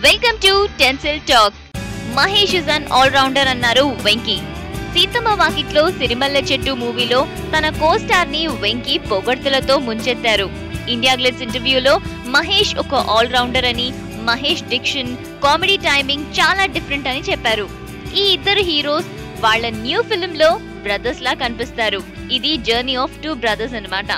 Welcome to Tinsel Talk. Mahesh is an all-rounder అన్నారు వెంకీ. సీతమ్మ వాకిట్లో సిరిమల్లె చెట్టు మూవీలో తన కో-స్టార్ ని వెంకీ పొగడ్తలతో ముంచెత్తారు. ఇండియా గ్లిట్స్ ఇంటర్వ్యూలో మహేష్ ఒక ఆల్రౌండర్ అని, మహేష్ డిక్షన్, కామెడీ టైమింగ్ చాలా డిఫరెంట్ అని చెప్పారు. ఈ ఇద్దరు హీరోస్ వాళ్ళ న్యూ ఫిల్మ్ లో బ్రదర్స్ లా కనిపిస్తారు. ఇది జర్నీ ఆఫ్ టూ బ్రదర్స్ అన్నమాట.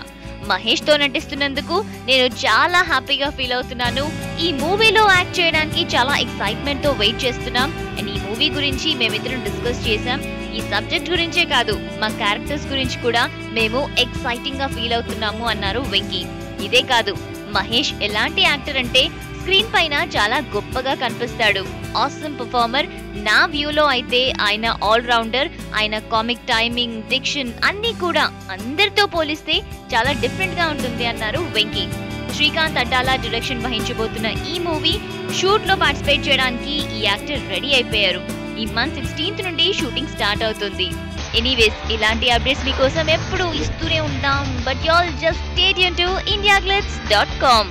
మహేష్ తో నటిస్తున్నందుకు నేను చాలా హ్యాపీగా ఫీల్ అవుతున్నాను. ఈ మూవీలో యాక్ట్ చేయడానికి చాలా ఎక్సైట్మెంట్ తో వెయిట్ చేస్తున్నాం. అండ్ ఈ మూవీ గురించి మేమిద్దరం డిస్కస్ చేసాం. ఈ సబ్జెక్ట్ గురించే కాదు, మా క్యారెక్టర్స్ గురించి కూడా మేము ఎక్సైటింగ్ గా ఫీల్ అవుతున్నాము అన్నారు వెంకీ. ఇదే కాదు, మహేష్ ఎలాంటి యాక్టర్ అంటే స్క్రీన్ పైన చాలా గొప్పగా కనిపిస్తాడు. Awesome performer. నా వ్యూలో అయితే ఆయన ఆల్రౌండర్. ఆయన కామిక్ టైమింగ్, డిక్షన్ అన్ని కూడా అందరితో పోలిస్తే చాలా డిఫరెంట్ గా ఉంటుంది అన్నారు వెంకీ. శ్రీకాంత్ అడ్డాలా డైరెక్షన్ వహించబోతున్న ఈ మూవీ షూట్ లో పార్టిసిపేట్ చేయడానికి ఈ యాక్టర్ రెడీ అయిపోయారు. ఈ మంత్ 16th నుండి షూటింగ్ స్టార్ట్ అవుతుంది. ఎనీవేస్, ఇలాంటి అప్డేట్స్ మీకోసం ఎప్పుడు ఇస్తూనే ఉంటాం. But y'all just stay tuned to indiaglitz.com.